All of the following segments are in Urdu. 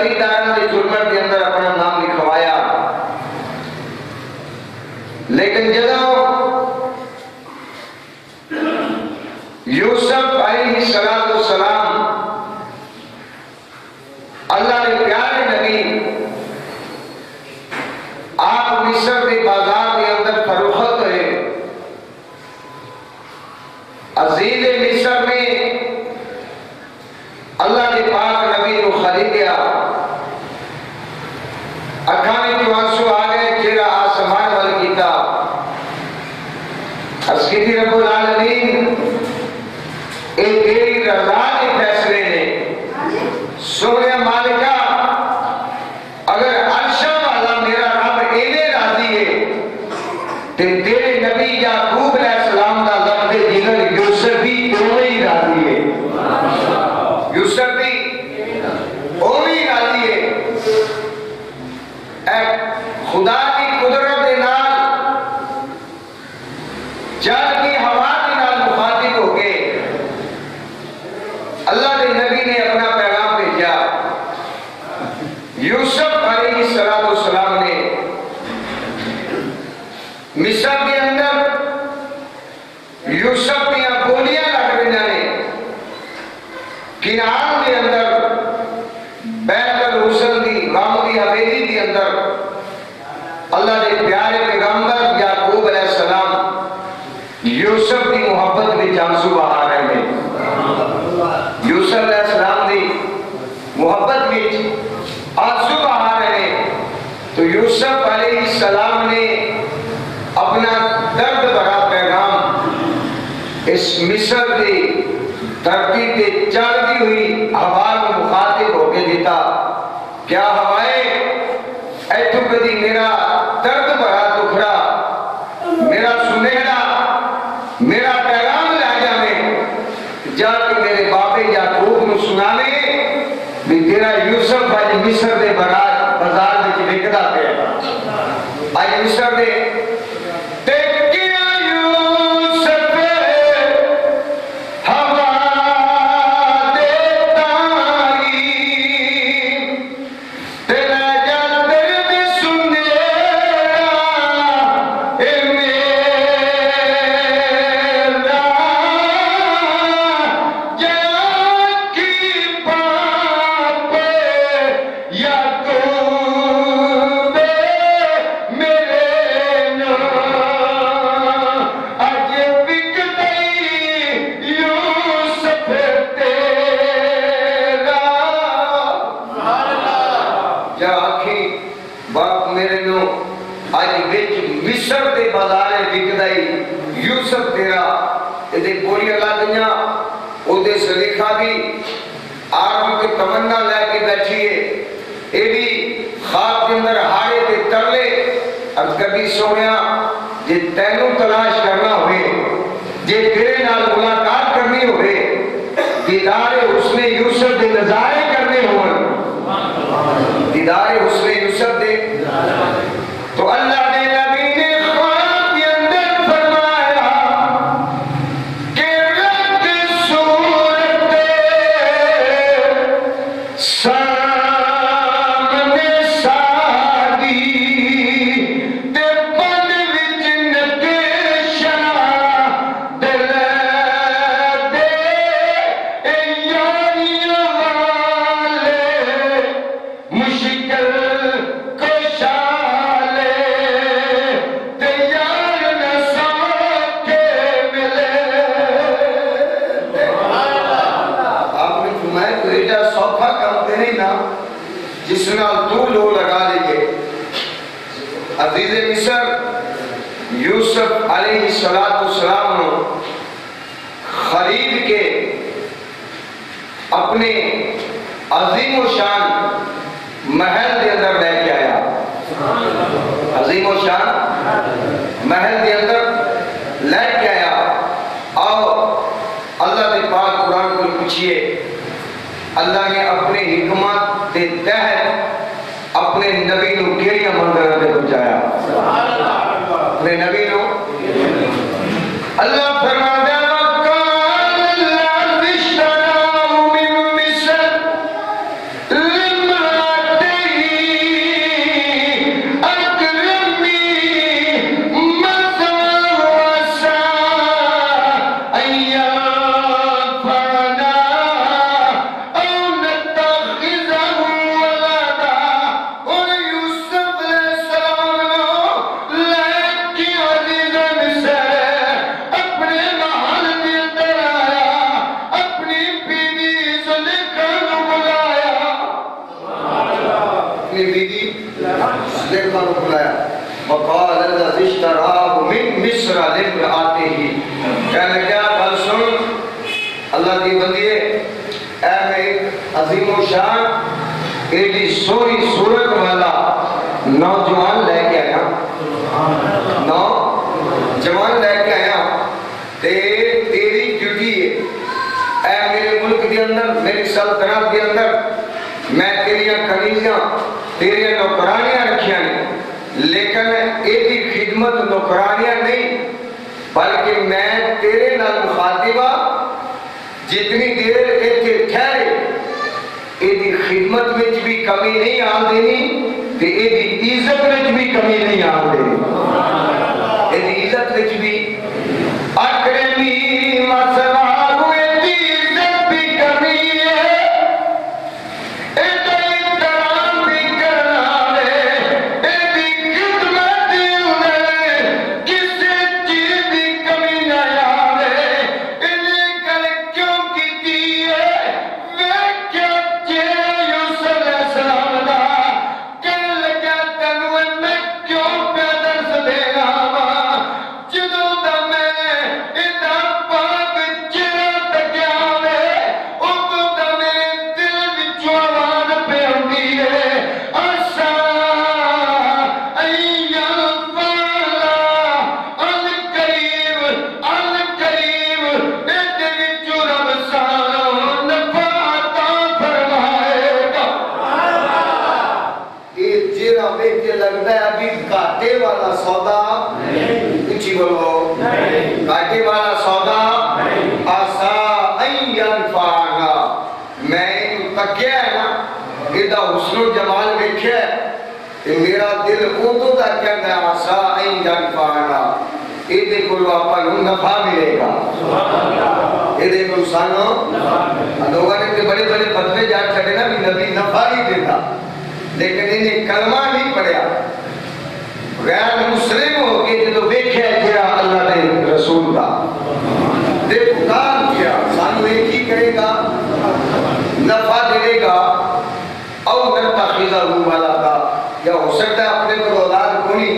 خریداروں کے جرمن کے اندر اپنا نام لکھوایا، لیکن جدو یوسف علیہ السلام اللہ نے پیارے نبی آپ مصر کے بازار کے اندر فروخت ہوئے، عزیز مصر نے اللہ نے پاک نبی کو خریدیا، اکھانے جو آنسو آ گئے، چہرہ آسمان وال کیتا، اسکتی رب العالمین اے تیری رضا کے فیصلے نے، سونے مالکہ اگر عرشہ والا میرا رب اینے راضی ہے تے تیرے نبی یعقوب علیہ السلام دا لفظ جگر یوسف بھی اوے ہی راضی ہے، یوسف بھی اوے ہی راضی ہے۔ اے خدا کی قدرت دے نال جل کی ہوا کے نال مخاطب ہو کے اللہ کے نبی نے اپنا پیغام بھیجا۔ یوسف علیہ السلام نے مصر کے اندر یوسف کی بولیاں لگ رہی نے، کنعان کے اندر بیت الحسن دی غم دی حویلی کے اندر اللہ کے پیارے پیغمبر یعقوب علیہ السلام یوسف کی محبت میں آنسو بہا رہے ہیں، یوسف علیہ السلام کی محبت میں آنسو بہا رہے ہیں۔ تو یوسف علیہ السلام نے اپنا درد بھرا پیغام اس مصر کی دھرتی پہ چلتی ہوئی ہوا کو مخاطب ہو کے دیتا، کیا ہوائے اے تو کدی میرا درد بھرا دکھڑا میرا سنہرا میرا پیغام لے جاوے، جا کے میرے باپے یعقوب کو سناوے بھی تیرا یوسف آج مصر دے بازار میں وکدا پیا، آج مصر دے تمنا لے کے بیٹھیے، اے بھی خواب کے اندر ہارے تے ترلے، اب کبھی سویا جے تینوں تلاش کرنا ہوئے، جے تیرے نال ملاقات کرنی ہوئے، دیدار حسن یوسف دے نظارے کرنے ہوئے، دیدار حسن یوسف دے، تو اللہ نے نبی نے خواب کے اندر فرمایا کہ رب صورت سامنے سادی تے پن وچ نکشا دل دے یاریاں والے مشکل کشا لے تے یار نہ ساکے ملے۔ آپ نے فرمایا تو ایڈا سوکھا کام تے نہیں نا جس نال تو لو لگا لیے۔ عزیز مصر یوسف علیہ السلام نے خرید کے اپنے عظیم و شان محل کے اندر لے کے آیا، عظیم و شان محل کے اندر لے کے آیا۔ آؤ اللہ نے پاک قرآن کو پوچھئے، اللہ نے اپنے حکمت کے تحت اپنے نبی کو کیڑیاں منظر پہ پہنچایا، اپنے نبی کو اللہ فرماتا ہے وَقَالَ الَّذِي اشْتَرَاهُ مِن مِّصْرَ لِامْرَأَتِهِ وقال الذي اشتراه من مصر لامرأته کہنے کیا بل سن اللہ دی بندیے اے میں عظیم و شان ایڈی سوری صورت والا نوجوان لے کے آیا نوجوان لے کے آیا تیری ڈیوٹی ہے اے میرے ملک کے اندر میری سلطنت کے اندر میں تیریاں کنیزیاں تیریاں نوکرانیاں رکھیاں نہیں لیکن ایدی خدمت نوکرانیاں نہیں بلکہ میں تیرے نال مخاطبہ جتنی دیر ایتھے ٹھہرے ایدی خدمت میں بھی کمی نہیں آن دینی تے ایدی عزت میں بھی کمی نہیں آن دینی ایدی عزت میں بھی اکرمی مسئلہ میرا دل اوتو دا کہتا ہے آسا این جان پانا ایدے کلو آپ کو نفع ملے گا ایدے کلو سانو لوگوں نے بڑے بڑے فتوے جا چھڑے نا بھی نبی نفع ہی دیتا لیکن انہیں کلمہ نہیں پڑھیا غیر مسلم ہو کے جو دیکھے کیا اللہ نے رسول کا دے پکار کیا سانو ایک ہی کرے گا نفع دے گا او نرتخذہ والا تھا یا ہو سکتا ہے اپنے پر اولاد کوئی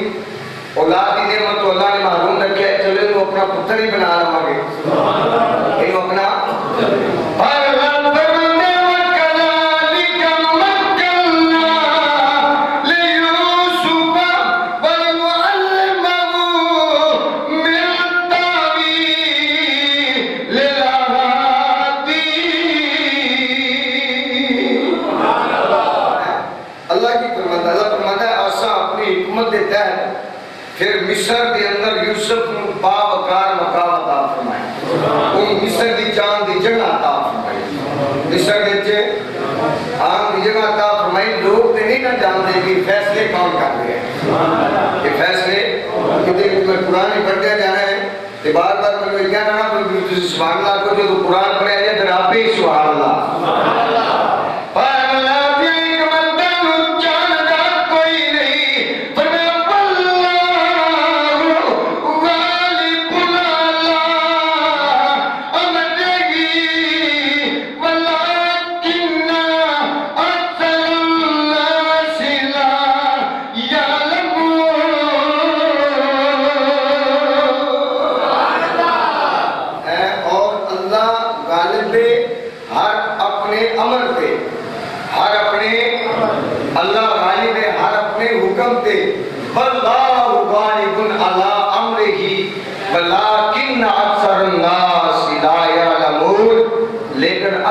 اولاد ہی نعمت تو اللہ نے محروم رکھے چلے تو اپنا پتر ہی بنا رہا گے یہ اپنا پھر مصر کے اندر یوسف کو باوقار مقام عطا فرمائے ان مصر کی جان دی جگہ عطا فرمائے مصر کے چھے آن دی جگہ عطا فرمائے لوگ تے نہیں نہ جانتے کہ فیصلے کون کر رہے ہیں یہ فیصلے کدھے میں قرآن ہی پڑھتے جانا ہے تے بار بار میں کیا رہا پر سبحان اللہ کو جو قرآن پڑھے جائے پھر آپ ہی سبحان اللہ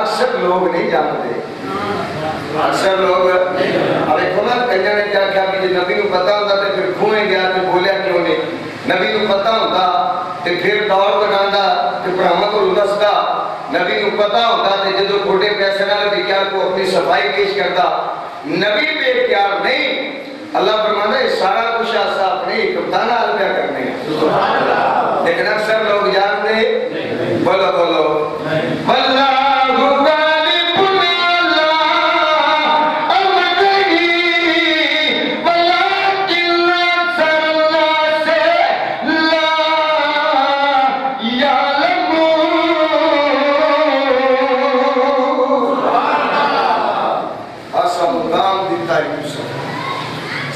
اکثر لوگ نہیں جانتے اکثر لوگ ابھی کمال کنجا نے کیا کیا کہ نبی کو پتا ہوتا تو پھر کھوئیں گیا تو بولیا کیوں نہیں نبی کو پتا ہوتا تو پھر دور بنانا تو پرامہ کو رستا نبی کو پتا ہوتا تو جدو کھوٹے پیسے نہ لگی کیا کو اپنی صفائی پیش کرتا نبی بے اختیار نہیں اللہ فرمانا ہے سارا کچھ ایسا اپنے کپتانہ علمہ کرنے ہیں لیکن اکثر لوگ جانتے بولو بولو واللہ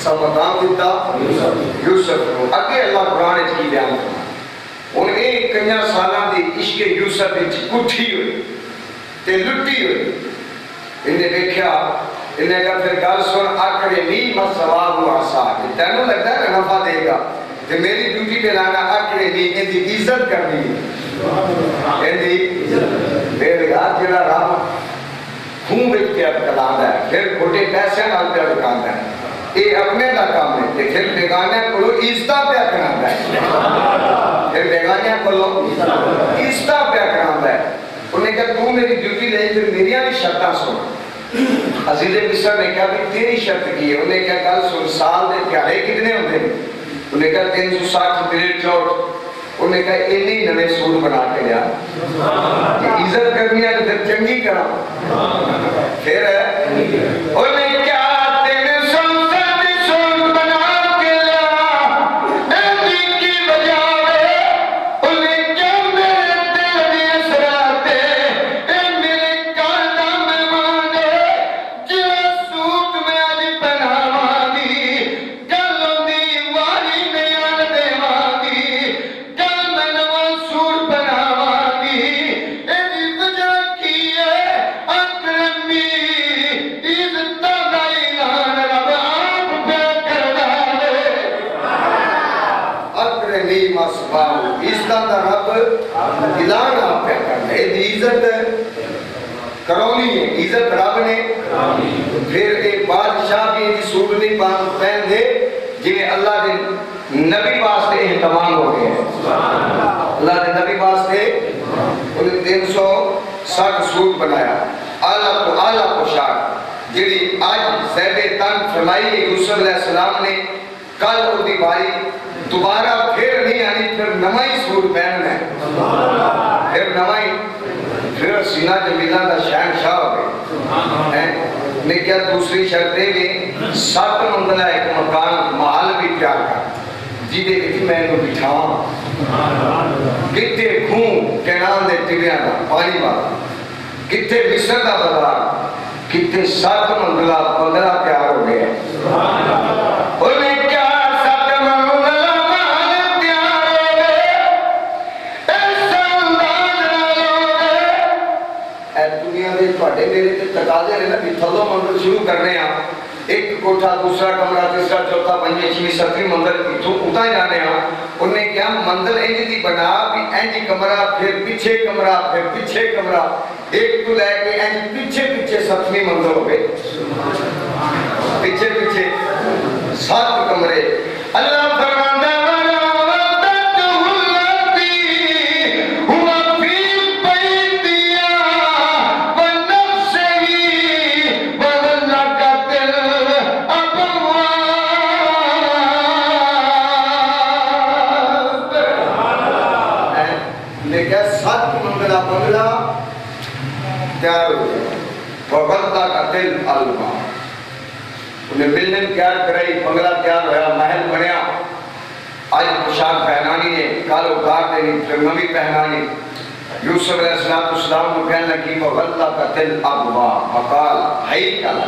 سب مقام دیتا یوسف کو اگے اللہ قرآن کی بیان کرنا ان ایک کنیا سالہ دی عشق یوسف وچ کٹھی ہوئی تے لٹی ہوئی انہیں دیکھا انہیں کہا پھر گل سن اکرمی مسواب ہوا ساتھ تینوں لگتا ہے کہ نفع دے گا کہ میری ڈیوٹی پہ لانا اکرمی ان دی عزت کرنی ان دی پھر یاد جڑا رب خون بچ کے کلام ہے پھر کھوٹے پیسے نال پہ کام ہے یہ اپنے کا کام ہے کہ پھر بیگانے کو عزتہ پہ کرانا ہے پھر بیگانے کو عزتہ پہ کرانا ہے انہیں کہا تو میری ڈیوٹی لے پھر میری بھی شرطاں سن عزیز مصر نے کہا بھی تیری شرط کی ہے انہیں کہا کل سن سال دے پیارے کتنے ہوتے ہیں انہیں کہا 360 پلیٹ چوٹ انہیں کہا انہی نوے سوٹ بنا کے لیا کہ عزت کرنی ہے تو پھر چنگی کرا پھر انہیں کیا اعلان آپ کیا کرنا ہے عزت کرونی ہے عزت رب نے پھر ایک بادشاہ بھی یہ سوٹ نہیں پہن دے جنہیں اللہ نے نبی واسطے اہتمام ہو گئے ہیں اللہ نے نبی واسطے انہیں 360 سوٹ بنایا اعلیٰ پوشاک جڑی آج زیب تن فرمائی ہے یوسف علیہ السلام نے کل وہ دی باری دوبارہ پھر نہیں آنی پھر نمائی سوٹ پہننا ہے پھر نمائی پھر سینہ جمیلہ کا شہنشاہ ہو گئے نے کیا دوسری شرطیں بھی 7 منزلہ ایک مکان محل بھی تیار کر جی دے کہ میں نے بٹھاؤں کتے خون کینان دے ٹبیاں دا پانی بات کتے مصر دا بازار کتے 7 منزلہ بندرہ تیار ہو گئے انہیں کیا تقاضے رہے نا بھی تھلو منزل شروع کرنے ہیں ایک کوٹھا دوسرا کمرہ تیسرا چوتھا پنجویں چھویں ستویں منزل اتنا ہی جانے ہیں انہیں کیا منزل انج دی بنا بھی انج کمرہ پھر پیچھے کمرہ پھر پیچھے کمرہ ایک تو لے کے انج پیچھے پیچھے 7ویں منزل ہو گئے پیچھے پیچھے 7 کمرے اللہ فرماتا ہے تیار ہو گیا وَغَلْطَ قَتِلْ عَلْمَا انہیں بلڈنگ تیار کرائی بنگلہ تیار ہویا محل بنیا آج پوشاک پہنانی ہے کالو کار دینی پھر نمی پہنانی یوسف علیہ السلام کو کہنے لگی وَغَلْطَ قَتِلْ عَلْمَا مقال حیل کالا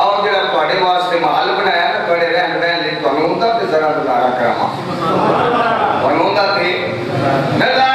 اور جب توڑے واسطے محل بنایا نا توڑے رہن بہن لے تو انہوں تے ذرا دلارہ کراما انہوں تے نظارہ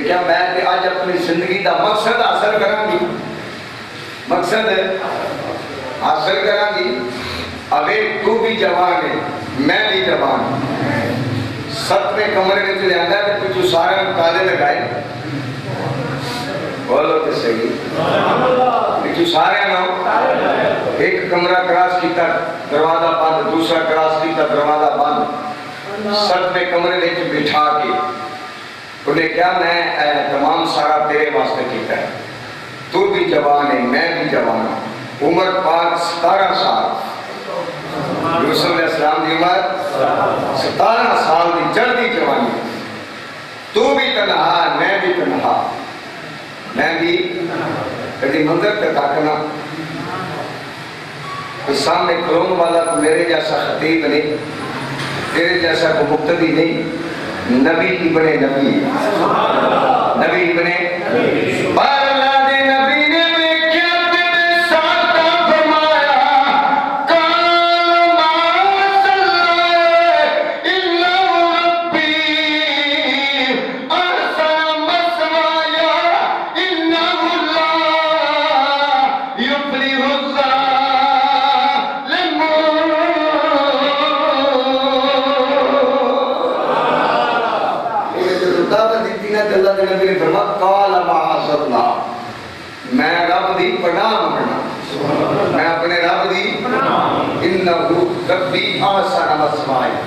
کیا میں آج اپنی زندگی دا مقصد حاصل کروں گی مقصد حاصل کروں گی ابھی تو بھی جوان ہے میں بھی جوان 7ویں کمرے میں چلے آندا ہے کہ تو سارے تالے لگائے بولو تو صحیح کہ سارے نو ایک کمرہ کراس کیتا دروازہ بند دوسرا کراس کیتا دروازہ بند 7ویں کمرے میں بٹھا کے انہیں کیا میں تمام سارا تیرے واسطے کیتا ہے تو بھی جوان ہے، میں بھی جوان ہوں۔ عمر پاک 17 سال، یوسف علیہ السلام کی عمر 17 سال کی چڑھتی جوانی، تو بھی تنہا میں بھی تنہا، میں بھی کبھی منظر پہ تاکنا، اس سامنے کھلون والا تو میرے جیسا خطیب نہیں، تیرے جیسا کو مقتدی نہیں، نبی ہی بنے نبی، نبی ہی بنے بار اللہ دے نبی نے دیکھا تیرے ساتھ فرمایا قال ما صلی الا ربی احسن مثوایا انہ لا یفلح اللہ کے نبی نے فرمایا قال معاذ اللہ، میں رب دی پناہ منگنا، میں اپنے رب دی انہ ربی احسن مثوایا۔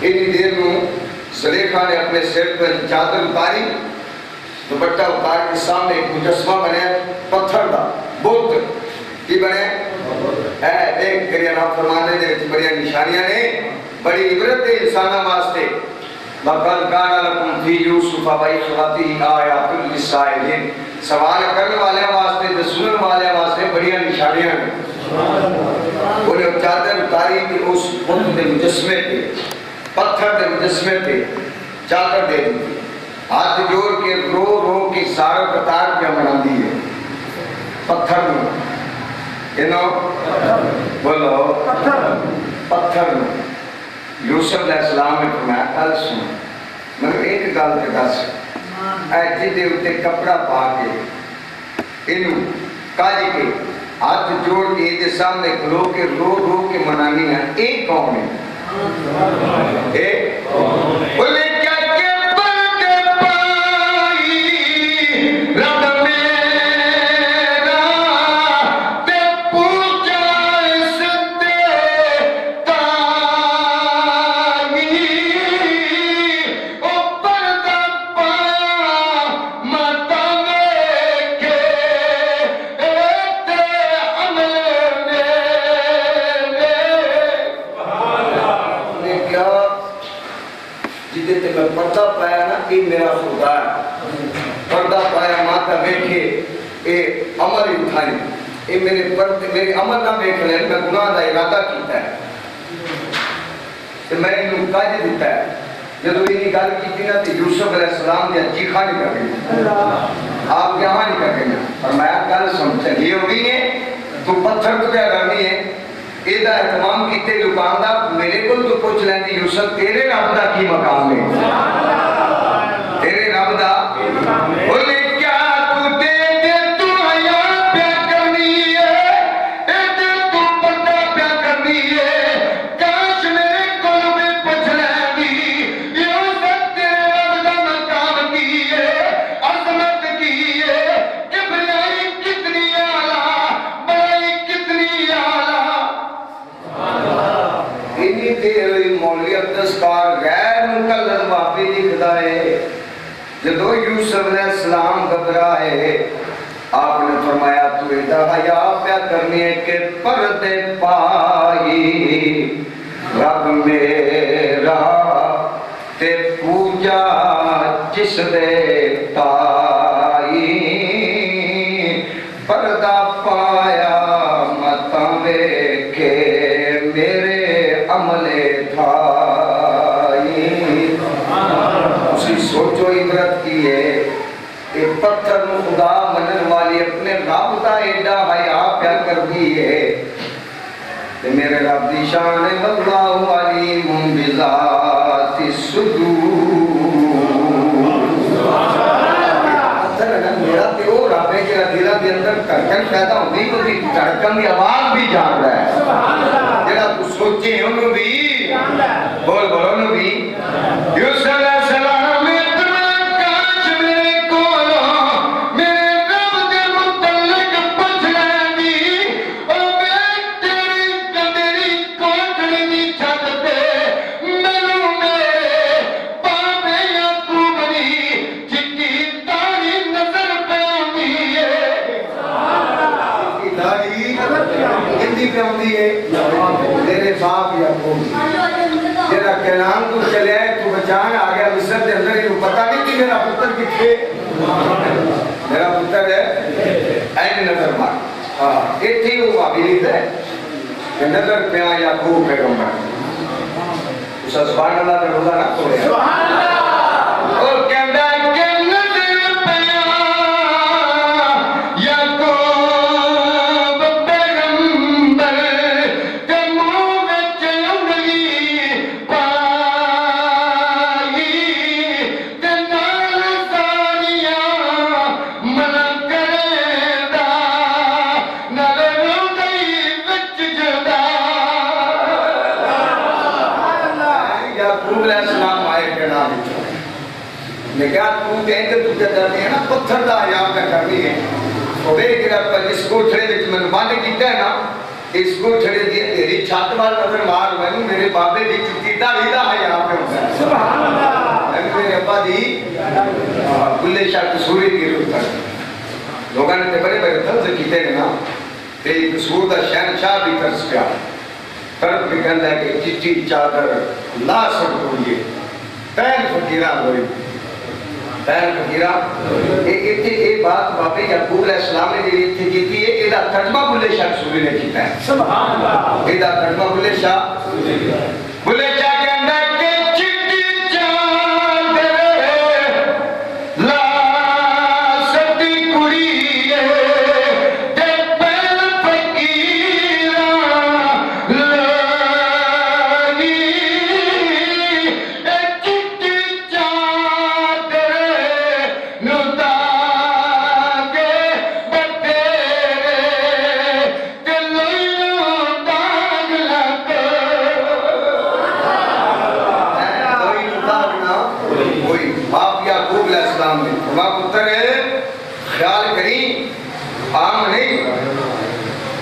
اتنی دیر میں زلیخا نے اپنے سر پر چادر اتاری، دوپٹہ اتار کے سامنے ایک مجسمہ بنے پتھر دا بت کی بنے ایک کریا رب فرمانے دے بڑی نشانیاں نے، بڑی عبرت ہے انسانہ واسطے۔ وَقَدْ كَانَ لَكُمْ فِي يُوسُفَ وَإِخْوَتِهِ آيَاتٌ لِّلسَّائِلِينَ، سوال کرنے والے واسطے تے سنن والے واسطے بڑی نشانیاں ہیں۔ انہیں چادر اتاری کہ اس بت دے مجسمے پہ، پتھر دے مجسمے پہ چادر دے دی، ہاتھ جوڑ کے رو رو کے سارا قطار پہ بنا دی ہے پتھر میں، انہوں بولو پتھر میں۔ یوسف علیہ السلام نے فرمایا کل سن مگر ایک گل تے دس، اے جدے اتے کپڑا پا کے انہوں کاج کے ہاتھ جوڑ کے دے سامنے کھلو کے رو رو کے منانی ہے، ایک کون ہے؟ ایک بولے کیا کہ برد پائی رب میرا تے پوچھا اس دیتا پردہ پایا نا یہ میرا خدا ہے، پردہ پایا ماتا بیٹھے اے عمل اٹھائیں، اے میرے پردے میرے عمل نہ بیٹھ لیں، میں گناہ دا ارادہ کیتا ہے تو میں انہوں کاج دیتا ہے۔ جدو انہی گل کی تھی نا تو یوسف علیہ السلام دیا چیخا نہیں کر گئی، آپ یہاں نہیں کر گئی، فرمایا گل سمجھا یہ ہوئی ہے تو پتھر تو کیا کرنی ہے، ایدہ احتمام کیتے لکاندہ میرے کو تو پوچھ لیں دی یوسف تیرے رب دا کی مقام ہے، تیرے رب دا بولے کیا تو دے دے تو حیاء پیا کرنی ہے، اے دے تو پردہ پیا کرنی ہے، کاش میرے کل میں پوچھ لیں دی یوسف تیرے رب دا مقام کی ہے، عظمت کی ہے، کبریائی کتنی اعلیٰ، بڑائی کتنی اعلیٰ۔ انہی دیر مولوی عبدالستار غیر مقلد واپی لکھتا ہے جدو یوسف علیہ السلام گھبرائے آپ نے فرمایا تو ایدہ حیاء پیا کرنی ہے کہ پردے پائی رب میرا تے پوجا جس دے تائی پردہ پایا متاوے کے میرے عمل تھائی۔ اسی سوچو عبرت کی ہے ایک پتھر نو خدا منن والی اپنے رب دا ایڈا حیاء پیا کر دی ہے کہ میرے رب دی شان واللہ علیم بذات الصدور۔ پتھر ہے نا میرا تے وہ رب ہے جہاں دلہ دے اندر دھڑکن پیدا ہوتی تو دی دھڑکن دی آواز بھی جان رہا ہے، جہاں تو سوچے انہوں بھی بول بولو انہوں بھی یوسف علیہ السلام اتنا کاش میرے کولو میرے رب دے متعلق پوچھ لینی، او میں تیری قدری کوٹڑی دی چھت تے مینوں میرے بابے یعقوب دی چٹی تاری نظر پہ آندی ہے۔ آتی ہے تیرے باپ یعقوب جیڑا کینان تو چلے آئے تو بچان آ گیا مصر دے اندر یہ پتہ نہیں کہ میرا پتر کتنے میرا پتر ہے این نظر مار یہ تھی وہ قابلیت ہے کہ نظر پہ آ یعقوب پیغمبر اس سبحان اللہ نے روزہ نہ توڑے سبحان اللہ اور کہتا ہے کہ نظر پہ آ یعقوب پیغمبر کے منہ وچ انگلی پائی تے نال ساریاں منع کردا نال روندی وچ جدا یعقوب علیہ السلام آئے کے نام نے کہا تو کہتے تو کیا کرنی ہے نا پتھر دا حیاب کا کرنی ہے وہ دیکھ رہا پر اس کوٹھڑے وچ میں باندھ کیتا ہے نا اس کوٹھڑے دی تیری چھت وال نظر مار میں میرے بابے دی چکی داڑھی دا حیاب پہ ہوتا ہے سبحان اللہ میرے ابا دی بلے شاہ قصوری کی روح کر لوگاں نے تے بڑے بڑے طرز کیتے ہیں نا تے قصور دا شہنشاہ بھی ترس پیا کرب بھی کہندا ہے کہ چٹی چادر لا سکوئیے پہل فقیرہ ہوئی پہل فقیرہ ایک بات بابے یعقوب علیہ السلام نے جو اتنے کیتی ہے ایدہ ترجمہ بلے شاہ قصوری نے کیتا ہے سبحان اللہ ایدہ ترجمہ بلے شاہ کے اندر کہ چٹی چادر لا سکتی کڑی تے پہل فقیرہ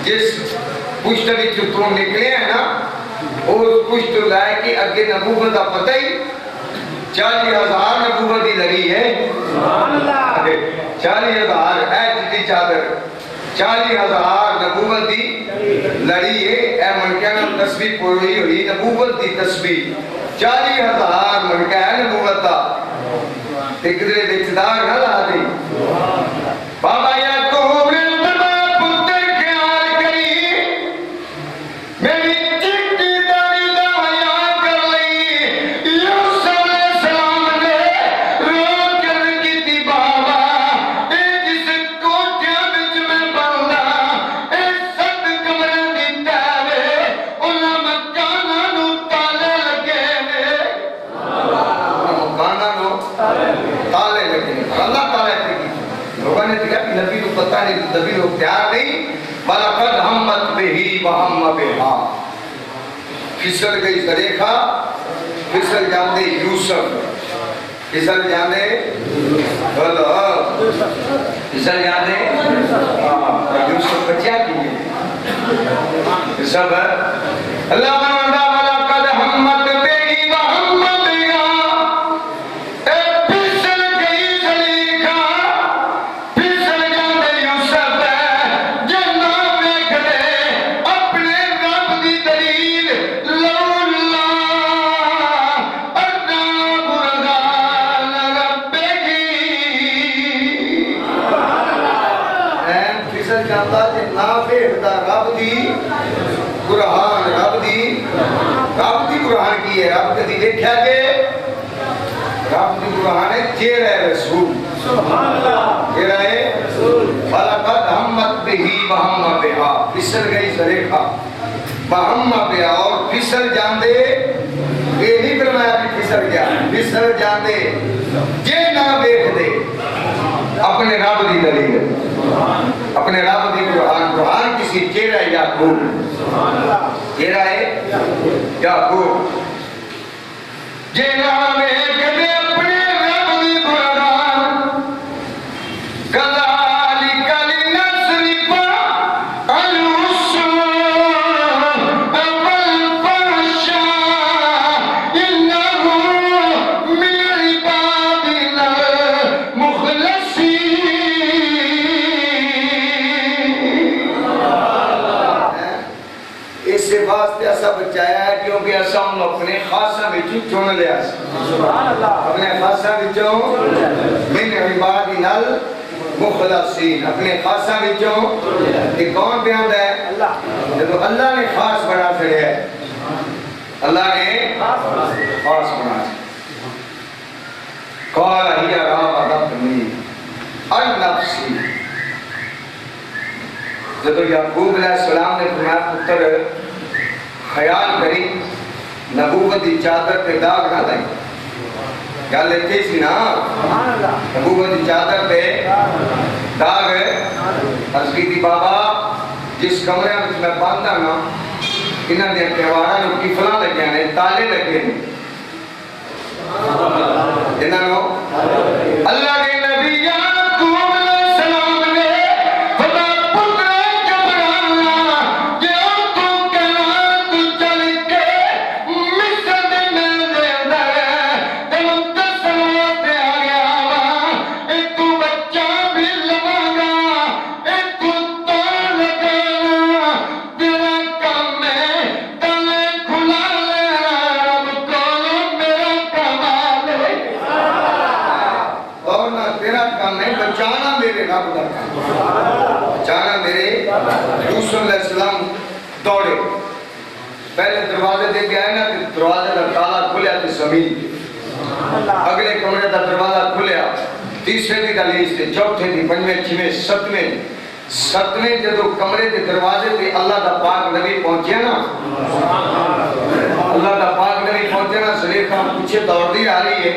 جس پشت بھی چتوں نکلے ہیں نا اس پشت لائے کہ اگے نبوت کا پتہ ہی 40,000 نبوت ہی لگی ہے 40,000 اے چٹی چادر 40,000 نبوت دی لڑی ہے اے منکہ نا تسبیح پوری ہوئی نبوت دی تسبیح 40,000 منکہ ہے نبوت دا ایک دلے دیچدار نہ لا دی بابا یعقوب نے نبی لوگ تیار نہیں وَلَقَدْ هَمَّتْ بِهِ وَهَمَّ بِهَا پھسل گئی زلیخا پھسل جاندے یوسف پھسل جاندے پھسل جاندے یوسف بچیا کیے سب اللہ بناندہ وَلَقَدْ هَمَّتْ بِهِ وَهَمَّ بِهَا قرآن کی ہے رب کدی دیکھا کہ رب کی قرآن ہے چہرہ رسول سبحان اللہ چہرہ رسول فَلَقَدْ هَمَّتْ بِهِ وَهَمَّ بِهَا پھسل گئی زلیخا وَهَمَّ بِهَا اور پھسل جاندے یہ نہیں فرمایا کہ پھسل گیا پھسل جاندے جے نہ دیکھ دے اپنے رب دی دلیل اپنے رب دی قرآن کسی چہرہ یعقوب چہرہ یعقوب جینا میں کدے اپنے رب دی قرآن کذالک لنصرف السوء والفحشاء انه من عبادنا المخلصین واسطے ایسا بچایا ہے کیونکہ ایسا ہم اپنے خاصہ بچوں چن لیا اپنے خاصہ بچوں من عبادنا المخلصین اپنے خاصہ بچوں یہ کون بیان ہے جب اللہ نے خاص بنا چھڑیا ہے اللہ نے خاص بنا چھڑیا قال ہی راودتنی عن نفسی جب یعقوب علیہ السلام نے فرمایا پتر خیال کری نبوت دی چادر پہ داغ نہ دیں گل اتنی سی نا نبوت دی چادر پہ داغ عرض کی تھی بابا جس کمرے میں باندھا نا انہاں نے تہوارا نو کفلاں لگے نے تالے لگے نے انہاں نو اللہ کے نبی یعقوب علیہ السلام نے اچانک میرے یوسف علیہ السلام دوڑے پہلے دروازے دے کے آئے نا دروازے کا تالا کھلیا تھی زمین اگلے کمرے کا دروازہ کھلیا تیسرے دی دہلیز تے چوتھے دی پنجویں چھویں ستویں جدو کمرے کے دروازے تے اللہ دا پاک نبی پہنچیا نا اللہ دا پاک نبی پہنچیا نا زلیخا پیچھے دوڑتی آ رہی ہے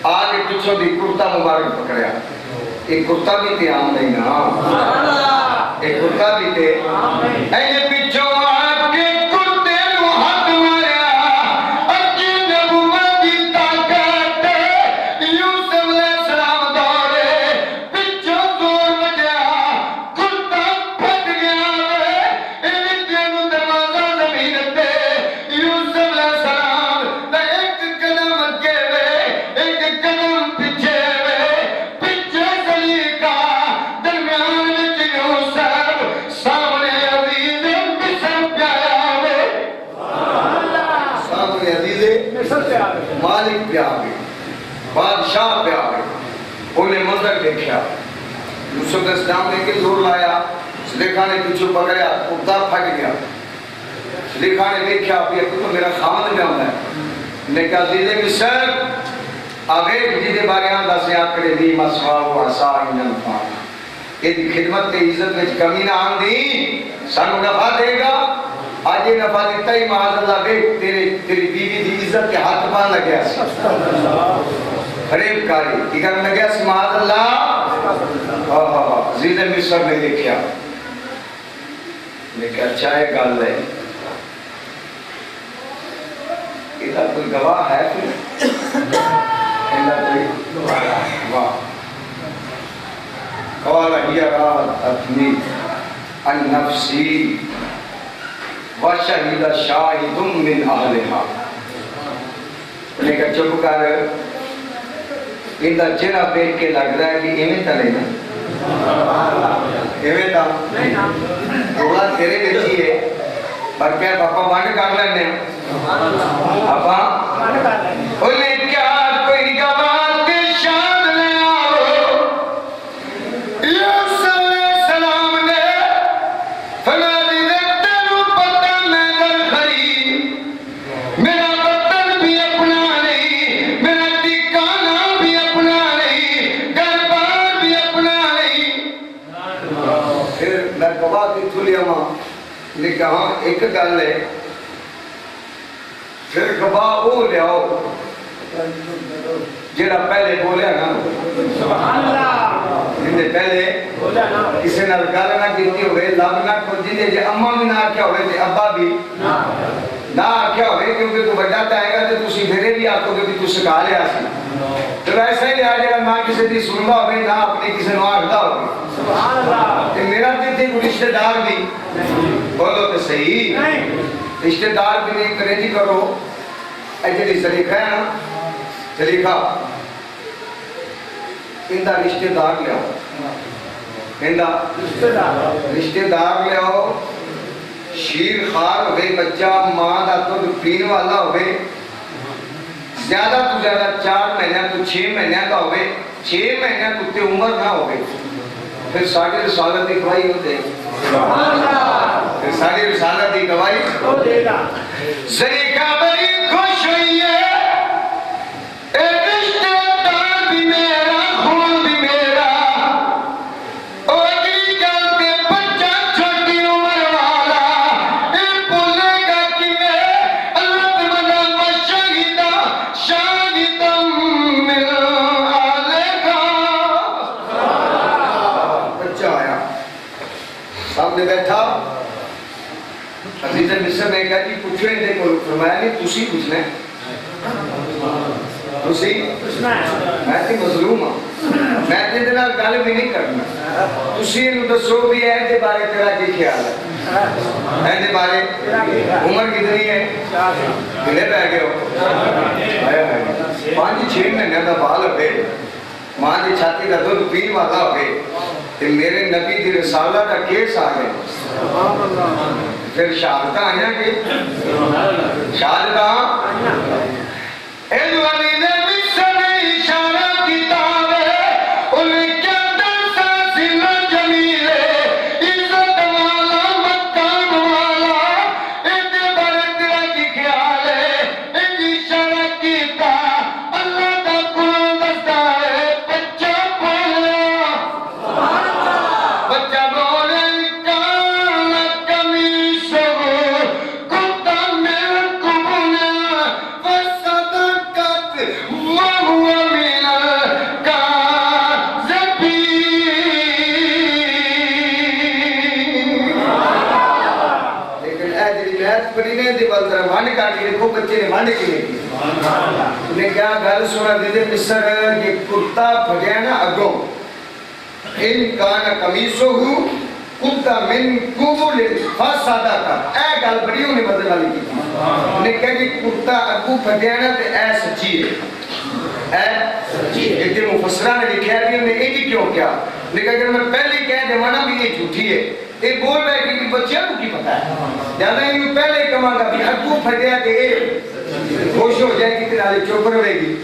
آگے پیچھوں دی کرتا مبارک پکڑیا ایک کرتا بھی تے آم نہیں نا ایک کرتا بھی تے اینے پیچھوں آگ کے کرتے نو ہاتھ ماریا اچھی نبوت دی طاقت یوسف علیہ السلام دوڑے پیچھوں زور بجیا کرتا پھٹ گیا اینے تینو دروازہ زمین تے یوسف علیہ السلام دا ایک قدم اگے وے ایک قدم پیچھے مالک پہ آگئے بادشاہ پہ آگئے انہیں منظر دیکھا یوسف علیہ السلام نے کہ زور لایا زلیخا نے پیچھو پکڑیا کرتا پھٹ گیا زلیخا نے دیکھا یہ تو میرا خامد میں ہوتا ہے نے کہا عزیز مصر آگے جیدے بارے آن دس یاد کرے دی مسوا و عصا ان انفانا یہ دی خدمت تے عزت میں کمی نہ آن دی سانو نفع دے گا آج یہ نفع دیتا ہی معاذ اللہ بے تیری بیوی دی عزت کے ہاتھ مان لگیا سی فریب کاری کی کرنے لگیا سی معاذ اللہ عزیز مصر نے دیکھا لیکن اچھا ہے گل ہے ادھا کوئی گواہ ہے پھر ادھا کوئی گواہ قال ہی راودتنی عن نفسی وَشَهِدَ شَاهِدٌ مِّنْ أَهْلِهَا نے کہا چپ کر اندھا جنہ پیٹ کے لگ رہا ہے کہ ایمیں تا نہیں نا ایمیں تا اولا تیرے بیچی ہے پر کیا پاپا بانڈ کر لینے پاپا انہیں کیا کوئی گواہ کے شاد لے آؤ یوسف علیہ السلام نے فرمایا نے کہا ایک گل ہے پھر گواہ وہ لیاؤ جیڑا پہلے بولیا نا جنہیں پہلے کسی نے گل نہ کیتی ہوئے لب نہ کو جنہیں جے اماں بھی نہ آکھیا ہوئے تے ابا بھی نہ آکھیا ہوئے کیونکہ تو بڑا چاہے گا تو تسی میرے بھی آکھو گے کہ تو سکھا لیا سی تو ایسا ہی لیا جائے نہ کسی دی سننا ہوئے نہ اپنی کسی نے آکھدا ہوئے کہ میرا تھی کوئی رشتہ دار بھی بولو تو صحیح رشتہ دار بھی نہیں کرے جی کرو ایجلی سلیخہ ہے نا سلیخہ اندہ رشتہ دار لے آؤ اندہ رشتہ دار لے آؤ شیر خار ہوئے بچہ ماں دا دودھ پین والا ہوئے زیادہ تو زیادہ 4 مہینہ تو 6 مہینہ کا ہوئے 6 مہینہ تو تے عمر نہ ہوئے پھر ساڑھے رسالت کی گواہی ہوتے پھر ساڑھے رسالت کی گواہی ہوتے ذریعہ بڑی خوش ہوئی ہے اے رشتہ دار بھی میرا خون بھی میرا اور اگلی گل پہ بچہ چھوٹی عمر والا اے بولے گا کہ میں اللہ تمہارا مشاہدہ شاہدم مل آلے گا بچہ آیا سامنے بیٹھا عزیز مصر نے کہا کہ پوچھو اندے کو فرمایا نہیں تسی پوچھنا ہے تسی میں تے مظلوم ہوں میں تے دے نال گل بھی نہیں کرنا تسی انہوں دسو بھی ہے دے بارے تیرا کی خیال ہے دے بارے عمر کتنی ہے کنے پہ گئے ہو 5-6 مہینے دا بال ہوئے ماں دی چھاتی دا دودھ پین والا ہوئے تے میرے نبی دی رسالہ دا کیس آ گئے پھر شہادتہ آیا کہ شہادتہ اے دعالی نے مصر اشارہ کتاب ہے ان کے اندر ساسل جمیل ہے عزت والا مکان والا اندے بارے تیرا کی خیال ہے اندی اشارہ کتاب اللہ کا قرآن دستا ہے بچہ بولیا بچہ بولیا کالا کمیسو کتا میں کبولا فصدقت وہو من لیکن اے جی محت پرینے دی بلدر وانڈ کاٹی دیکھو بچے نے وانڈ کی نہیں کی انہیں کیا گل سنا دیدے مصر یہ کتا پھگیا نا اگوں ان کانا کمیسو ہو کتا من قبول فصدقت اے گل بڑی انہیں بدل والی کی انہیں کہا کہ کتا اگو پھگیا نا تے اے سچی ہے ایک دن مفسرہ نے لکھا ہے کہ انہیں ایک ہی کیوں کیا انہیں کہا کہ میں پہلے کہہ دیوانا بھی یہ جھوٹی ہے یہ بول رہا ہے کہ بچیاں کو کی پتا ہے زیادہ انہیں پہلے کہاں گا بھی اگو پھگیا تے اے خوش ہو جائے کہ تیرا چوپ رہے گی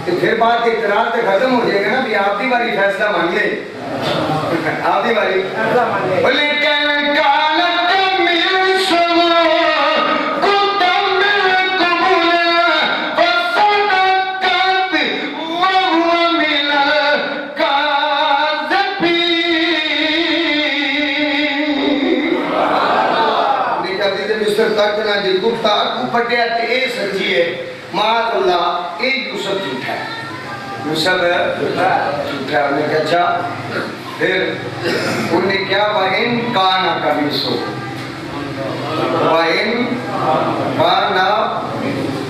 تو پھر بات اعتراض تے ختم ہو جائے گا نا بھی آپ دی باری فیصلہ مان لے آپ دی باری لیکن کالا کمیسو کتا من قبول فصدقت وہو من مصر تک نہ جی کتا اگو پھٹیا تے اے سچی ہے معاذ اللہ اے یوسف جھوٹا ہے یوسف جھوٹا ہے انہیں کہا اچھا پھر انہیں کیا وَإِن كَانَ قَمِيصُهُ وَإِن كَانَ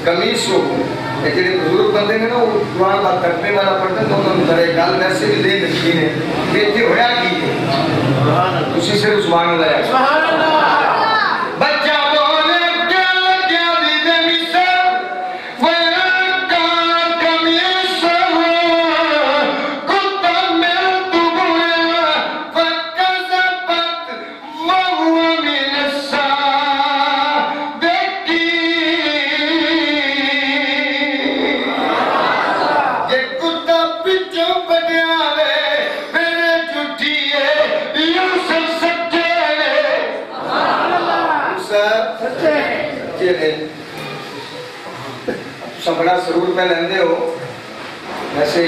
قَمِيصُهُ یہ جڑے بزرگ بندے نے نا وہ قرآن کا ترجمے والا پڑھتے ہیں تو انہوں نے ذرا گل ویسے بھی دے رکھی ہے کہ یہ ہویا کی اسی سے سبحان اللہ سبحان اللہ بچہ بولے کیا کیا دیدے مصر وَإِن كَانَ قَمِيصُهُ قُدَّ مِن قُبُلٍ فَكَذَبَتْ وَهُوَ مِنَ الصَّادِقِينَ یہ کتا پچھو بنیا ہے میرے جھوٹی ہے یوسف سچے ہے سچے نے تم بڑا سرور پہ لیندے ہو ویسے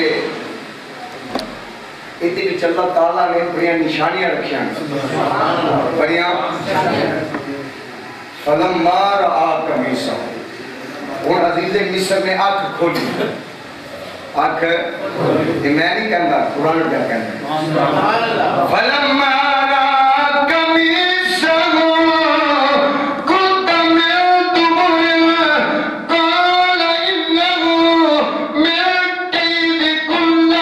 اتنی بھی اللہ تعالیٰ نے بڑیاں نشانیاں رکھیاں بڑیاں فَلَمَّا رَآ قَمِيصَهُ اور عزیز مصر نے آنکھ کھولی آنکھ یہ میں نہیں کہنا قرآن کیا کہنا فَلَمَّا رَآ قَمِيصَهُ قُدَّ مِن قُبُلٍ قَالَ إِنَّهُ مِن كَيْدِكُنَّ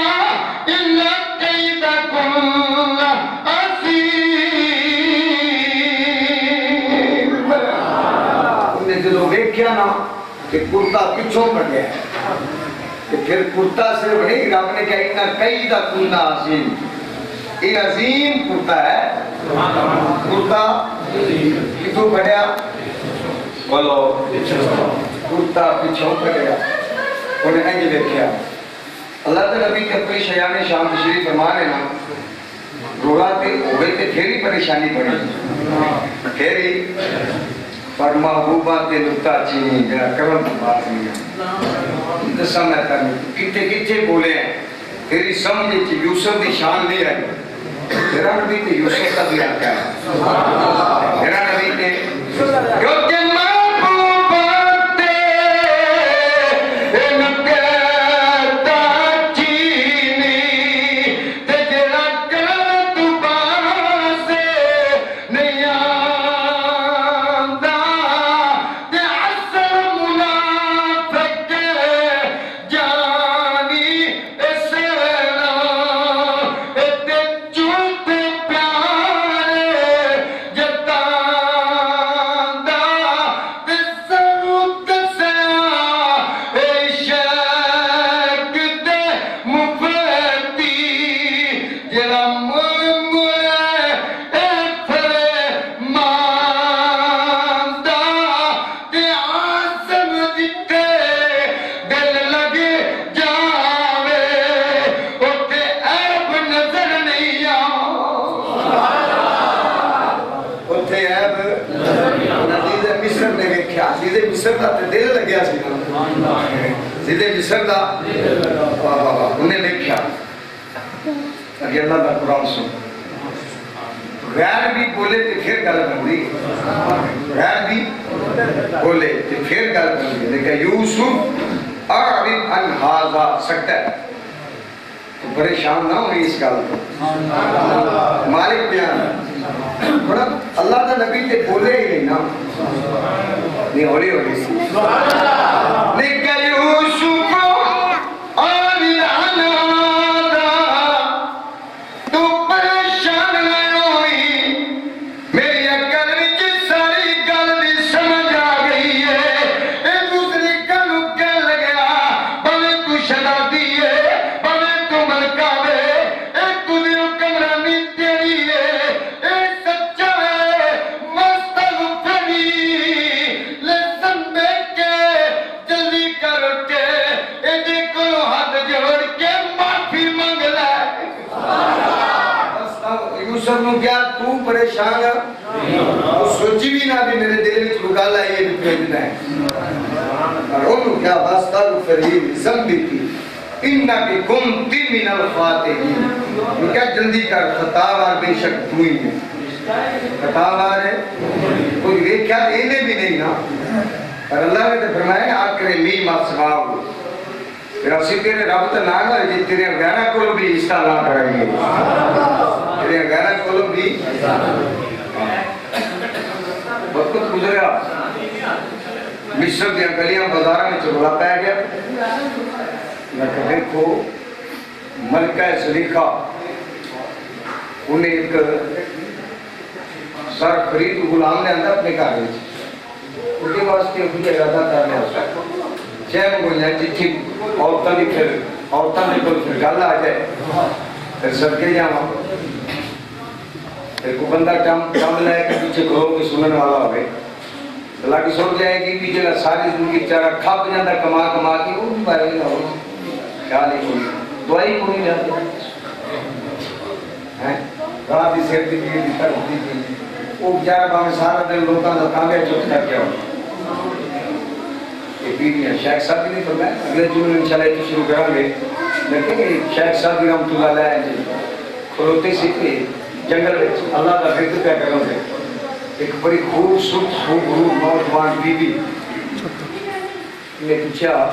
إِنَّ كَيْدَكُنَّ عَظِيمٌ انہیں جدو دیکھیا نا کہ کرتا پچھوں پڑ گیا کہ پھر کرتا صرف نہیں رب نے کہا انہا قیدہ کنہ عظیم یہ عظیم کرتا ہے کرتا کتوں پڑیا بولو کرتا پچھوں پڑیا انہیں انج دیکھیا اللہ تعالیٰ نبی کے اپنی شیان شام تشریف فرما رہے نا روڑا تے ہوئے تے پھیری پریشانی پڑی پھیری پر محبوبہ تے نکتا چینی جنہا کرم بات نہیں ہے دسا میں کرنی کتے کتے بولے ہیں تیری سمجھے چی یوسف دی شان نہیں رہی تیرا نبی تے یوسف کا بھی آتا ہے تیرا نبی تے کیونکہ مصر دا دل لگیا سی سیدھے مصر دا انہیں دیکھا ابھی اللہ دا قرآن سن غیر بھی بولے تو پھر گل بندی غیر بھی بولے تو پھر گل بندی لیکن یوسف اعرض عن ھذا سکتا ہے تو پریشان نہ ہوئی اس گل کو مالک بیان بڑا اللہ دا نبی تے بولے ہی نہیں نا نہیں ہولی ہولی سی لیکن یوسف اعرض عن ھذا تو پریشان نہ ہوئی میری عقل وچ ساری گل دی سمجھ آ گئی ہے ایک دوسری گل کہہ لگا بھلے تو شہزادی ہے بھلے تو ملکہ ہے ایک دوسری حکمرانی تیری ہے ایک سچا ہے مستغفری لسن بیٹھ کے جلدی کر کے ایدے کو ہاتھ جوڑ کے معافی مانگ لے یوسف نو کیا تو پریشان ہے تو سوچی بھی نہ بھی میرے دل میں چلو گالا یہ بھی بھیجنا ہے اور انہوں کیا واستغفری ذنبی کی انکی کنتی من الخاطئین وہ کیا جلدی کر خطاوار بے شک تو ہی ہے خطاوار ہے کوئی ویکھیا دینے بھی نہیں نا اور اللہ نے تو فرمایا اکرمی ما سواہو پھر اسی تیرے رب تو نہ گا جی تیرے غیرہ کو بھی حصہ نہ کرائیے تیرے غیرہ کو بھی وقت گزریا مصر دیا گلیاں بازارہ میں چلولا پہ گیا میں کہ دیکھو ملکہ زلیخا انہیں ایک سر خرید غلام نے اندر اپنے گھر میں ان کے واسطے مجھے ارادہ کر لیا چین کو جائے جتھی عورتوں کی پھر گل آ جائے پھر سب کے جاؤں پھر کو بندہ کام لائے کہ پیچھے کھلو کے سنن والا ہوئے اللہ کی سوچ جائے گی پیچھے کا ساری زندگی چارہ کھاپ جاندہ کما کی وہ بھی بارے نہ ہو خیال ہی کوئی دعائی کو نہیں جاتی گھڑا دی سیر دی دیئے دی طرف دی دیئے وہ بچارہ باہر سارا دن لوگاں دا کامیہ چوک کر کیا ہو یہ بیٹیاں شیخ صاحب بھی نہیں فرمائے اگلے جمعے انشاءاللہ یہ شروع کریں گے لیکن کہ شیخ صاحب بھی رحمت اللہ علیہ جی کھلوتے سیکھتے جنگل میں اللہ کا ذکر کیا کروں گے ایک بڑی خوبصورت نوجوان بی بی نے پوچھا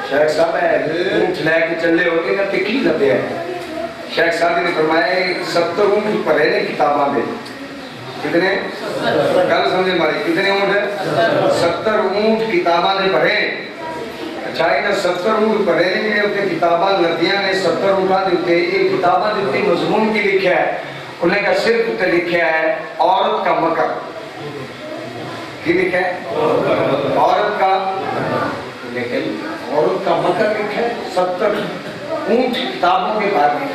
شیخ صاحب ہے اونٹ لے کے چلے ہوتے نا کہ کی لگے ہیں شیخ صاحب نے فرمایا 70 اونٹ پڑھے نے کتاباں دے کتنے گل سمجھے ماری کتنے اونٹ ہے 70 اونٹ کتاباں دے پڑھے اچھا ہے نا 70 اونٹ پڑھے نے ہوتے کتاباں لگیاں نے 70 اونٹاں دے ہوتے ایک کتاباں دے ہوتے مضمون کی لکھا ہے انہیں کا صرف اتنے لکھا ہے عورت کا مکر کی لکھا ہے عورت کا لیکن عورت کا مکر لکھا ہے 70 اونٹ کتابوں کے بارے میں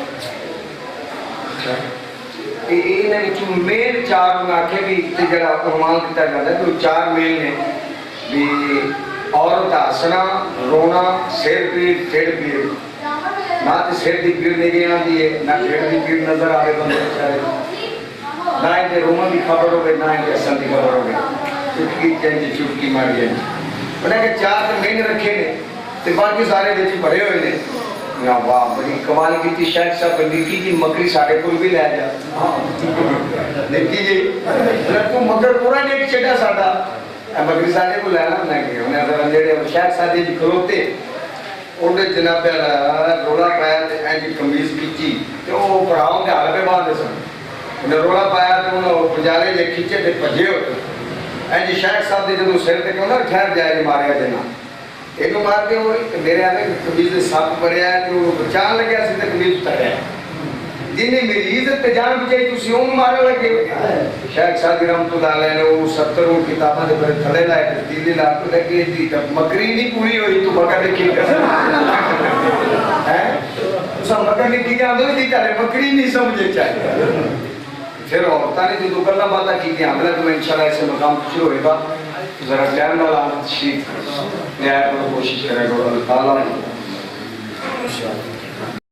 میل چار آخے بھی جڑا عنوان دیتا جاتا ہے تو چار میل نے بھی عورت ہسنا رونا سر پیڑ ٹھیڑ پیڑ نہ تو سر کی پیڑ نہیں گئی آتی ہے نہ ٹھیڑ کی پیڑ نظر آئے بندے بیچارے نہ ان رومن کی خبر ہوگی نہ ان ہسن کی خبر ہوگی چٹکی چینج چٹکی ماری جائیں انہیں کہ چار مہینے رکھے نے تو باقی سارے بچ بڑے ہوئے نے یا واہ بڑی کمال کی تھی شاید صاحب نکی جی مکری ساڑھے کو بھی لے جا نکی جی تو مگر پورا نیک چڑا ساڑھا مکری ساڑھے کو لینا نہ کہ انہیں اگر اندھیڑے شاید ساڑھے جی کھلوتے انہیں جناب روڑا پایا تو اینجی کمیز کیچی تو وہ پڑھاؤں کے حال پہ باندھے سن انہیں روڑا پایا تو انہیں پجارے لے کھیچے تھے پجے ہوتے اینجی شاید صاحب دے جدو سر تک انہیں ٹھہر جائے جی ماریا دینا ایک بار کے ہوئی کہ میرے آنے کمیز ساتھ پڑھیا ہے کہ وہ بچان لگیا سیدھے کمیز اتر ہے جنہیں میری عزت پہ جان بچائی تو سیون مارے لگے شیخ سادی رحمت اللہ علیہ نے وہ 70 کتابہ دے پر تھڑے لائے تبدیلی لاکھ لگی تھی تب مکری نہیں پوری ہوئی تو مکر لکھی کر سب مکر لکھی کیا اندھو ہی کرے مکری نہیں سمجھے چاہے پھر عورتہ نے جو دکلہ باتہ کی کہ حملہ تو میں انشاءاللہ ایسے مقام شروع ہوئے گا ذرا ٹائم والا شیخ نہایت کوشش کرے گا اللہ تعالیٰ